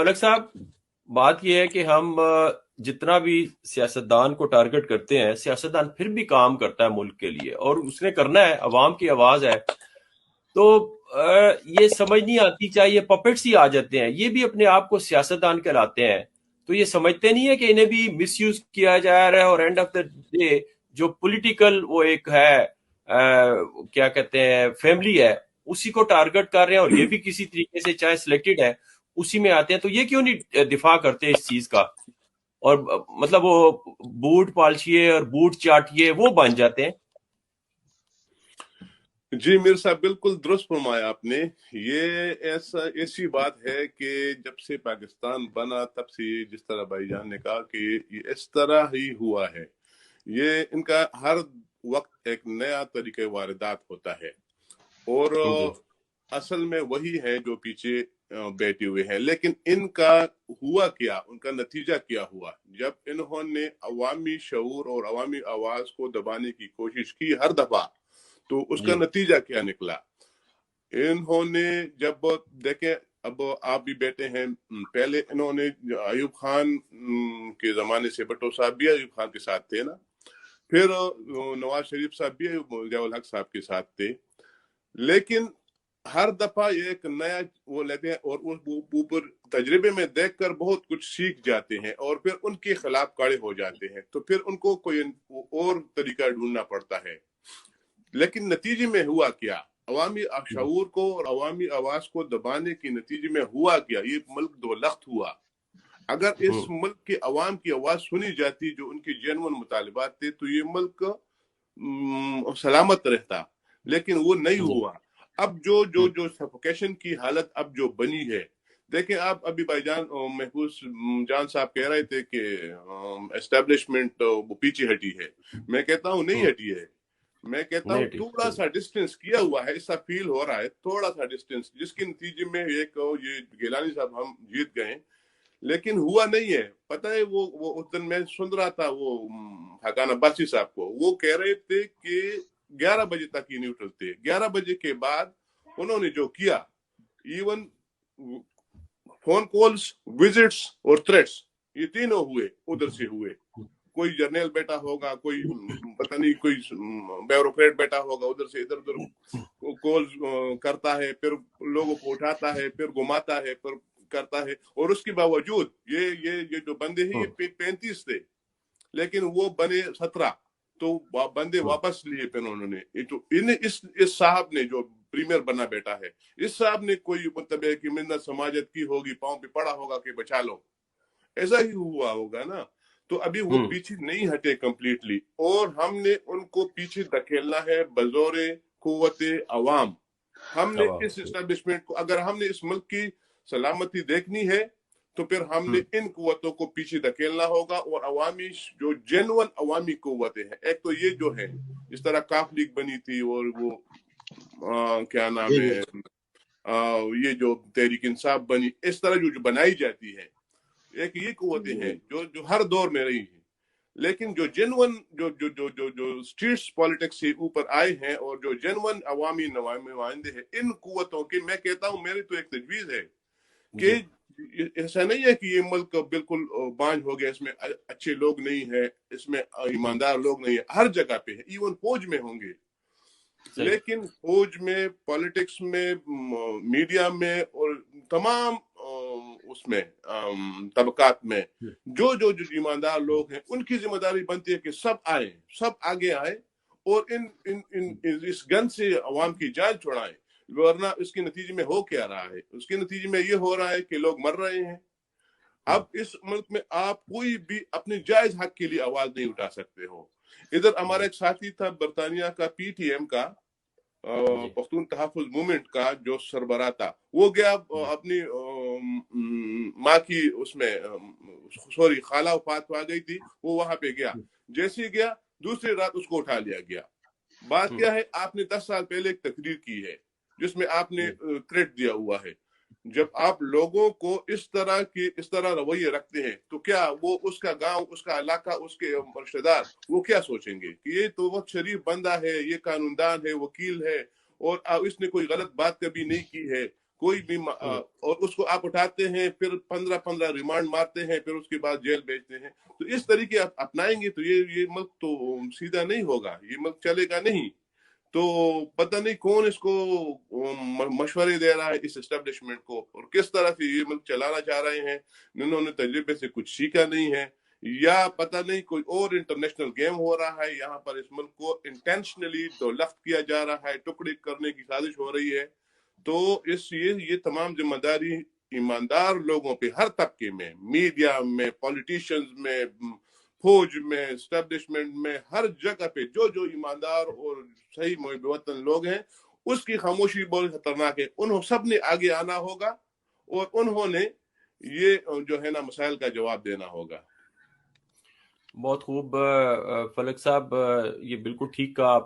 मलक साहब, बात यह है कि हम जितना भी सियासतदान को टारगेट करते हैं, सियासतदान फिर भी काम करता है मुल्क के लिए और उसने करना है, अवाम की आवाज है। तो ये समझ नहीं आती, चाहे ये पपेट्स ही आ जाते हैं, ये भी अपने आप को सियासतदान कहलाते हैं। तो ये समझते नहीं है कि इन्हें भी मिसयूज किया जा रहा है और एंड ऑफ द डे जो पॉलिटिकल वो एक है क्या कहते हैं फैमिली है, उसी को टारगेट कर रहे हैं और ये भी किसी तरीके से चाहे सिलेक्टेड है उसी में आते हैं। तो ये क्यों नहीं दिफा करते इस चीज का? और मतलब वो बूट पालशिए और बूट चाटिए वो बन जाते हैं। जी मीर साहब, बिल्कुल दुरुस्त फरमाया आपने। ये ऐसी बात है कि जब से पाकिस्तान बना तब से जिस तरह भाईजान ने कहा कि ये इस तरह ही हुआ है। ये इनका हर वक्त एक नया तरीके वारदात होता है और असल में वही है जो पीछे बैठे हुए हैं। लेकिन इनका हुआ क्या, उनका नतीजा क्या हुआ जब इन्होंने अवामी शऊर और अवामी आवाज को दबाने की कोशिश की हर दफा, तो उसका नतीजा क्या निकला। इन्होंने जब देखें, अब आप भी बैठे हैं, पहले इन्होंने अयूब खान के जमाने से भट्टो साहब भी अयूब खान के साथ थे ना, फिर नवाज शरीफ साहब भी जियाउल हक साहब के साथ थे। लेकिन हर दफा ये एक नया वो लेते हैं और उस ऊपर तजर्बे में देखकर बहुत कुछ सीख जाते हैं और फिर उनके खिलाफ खड़े हो जाते हैं। तो फिर उनको कोई और तरीका ढूंढना पड़ता है। लेकिन नतीजे में हुआ क्या, अवामी शऊर को और अवामी आवाज को दबाने के नतीजे में हुआ क्या, ये मुल्क दो लख्त हुआ। अगर इस मुल्क के अवाम की आवाज सुनी जाती जो उनके जेन्युइन मुतालिबात थे, तो ये मुल्क सलामत रहता। लेकिन वो नहीं हुआ। अब जो जो जो सफोकेशन की हालत अब जो बनी है, देखें आप, अभी भाईजान महफूज जान साहब कह रहे थे कि एस्टेब्लिशमेंट वो पीछे हटी है। मैं कहता हूँ नहीं हटी है। मैं कहता हूँ थोड़ा सा डिस्टेंस किया हुआ है, ऐसा फील हो रहा है, थोड़ा सा डिस्टेंस, जिसके नतीजे में एक ये गिलानी साहब हम जीत गए, लेकिन हुआ नहीं है। पता है वो उस दिन मैं सुन रहा था वो हकान अब्बासी साहब को, वो कह रहे थे कि 11 बजे तक ये न्यूट्रल थे। 11 बजे के बाद उन्होंने जो किया, इवन फोन कॉल्स, विजिट्स और थ्रेट्स, ये तीनों हुए, उधर से हुए। कोई जर्नल बैठा होगा, कोई पता नहीं कोई ब्यूरोक्रेट बैठा होगा, उधर से इधर उधर कॉल करता है, फिर लोगों को उठाता है, फिर घुमाता है, फिर करता है। और उसके बावजूद ये जो बंदे हैं ये 35 थे, लेकिन वो बने 17। तो बंदे वापस लिए फिर उन्होंने। तो इस साहब ने जो प्रीमियर बना बैठा है, इस साहब ने कोई मतलब है कि मिन्नत समाजत की होगी, पांव पे पड़ा होगा कि बचा लो, ऐसा ही हुआ होगा ना। तो अभी वो पीछे नहीं हटे कंप्लीटली, और हमने उनको पीछे धकेलना है बजोरे कुव्वते अवाम। हमने इस एस्टेब्लिशमेंट को, अगर हमने इस मुल्क की सलामती देखनी है, तो फिर हमने इन कुव्वतों को पीछे धकेलना होगा। और अवामी जो जेन्युइन अवामी कुव्वतें हैं, एक तो ये जो है इस तरह काफ लीग बनी थी, और वो क्या नाम है, ये जो तहरीक इंसाफ बनी, इस तरह जो बनाई जाती है, एक ये कुव्वतें हैं जो हर दौर में रही हैं। लेकिन जो जेन्युइन जो जो जो जो जो स्ट्रीट्स पॉलिटिक्स से ऊपर आए हैं और जो जेन्युइन अवामी नुमाइंदे हैं, इन कुव्वतों की, मैं कहता हूं, मेरी तो एक तजवीज है कि ऐसा नहीं है कि ये मुल्क बिल्कुल बांझ हो गया, इसमें अच्छे लोग नहीं है, इसमें ईमानदार लोग नहीं है, हर जगह पे है, इवन फौज में होंगे। लेकिन फौज में, पॉलिटिक्स में, मीडिया में और तमाम उसमें तबकात में जो जो जो ईमानदार लोग हैं, उनकी जिम्मेदारी बनती है कि सब आए, सब आगे आए और इस गन से अवाम की जान छुड़ाएं। वरना इसके नतीजे में हो क्या रहा है, उसके नतीजे में ये हो रहा है कि लोग मर रहे हैं। अब इस मुल्क में आप कोई भी अपने जायज हक के लिए आवाज नहीं उठा सकते हो। इधर हमारा एक साथी था बरतानिया का, पीटीएम का, पख्तून तहफ़्फ़ुज़ मूवमेंट का जो सरबराह था, वो गया अपनी माँ की उसमें, सॉरी, खाला वफात आ गई थी, वो वहां पे गया। जैसे ही गया, दूसरी रात उसको उठा लिया गया। बात क्या है, आपने 10 साल पहले एक तकरीर की है जिसमें आपने थ्रेट दिया हुआ है। जब आप लोगों को इस तरह रवैये रखते हैं, तो क्या वो उसका गांव, उसका इलाका, उसके रिश्तेदार वो क्या सोचेंगे कि ये तो बहुत शरीफ बंदा है, ये कानूनदान है, वकील है, और इसने कोई गलत बात कभी नहीं की है, कोई भी और उसको आप उठाते हैं, फिर 15-15 रिमांड मारते हैं, फिर उसके बाद जेल भेजते हैं। तो इस तरीके आप अपनाएंगे तो ये मुल्क तो सीधा नहीं होगा, ये मुल्क चलेगा नहीं। तो पता नहीं कौन इसको मशवरे दे रहा है इस एस्टेब्लिशमेंट को, और किस तरह से ये मुल्क चलाना चाह रहे हैं। इन्होंने तजुर्बे से कुछ सीखा नहीं है, या पता नहीं कोई और इंटरनेशनल गेम हो रहा है। यहाँ पर इस मुल्क को इंटेंशनली तो लेफ्ट किया जा रहा है, टुकड़े करने की साजिश हो रही है। तो ये तमाम जिम्मेदारी ईमानदार लोगों पे, हर तबके में, मीडिया में, पॉलिटिशियंस में, फौज में, एस्टेब्लिशमेंट में, हर जगह पे जो जो ईमानदार और सही मुहिब वतन लोग हैं, उसकी खामोशी बहुत खतरनाक है। उन्होंने सब ने आगे आना होगा और उन्होंने ये जो है ना मसाइल का जवाब देना होगा। बहुत खूब फलक साहब, ये बिल्कुल ठीक कहा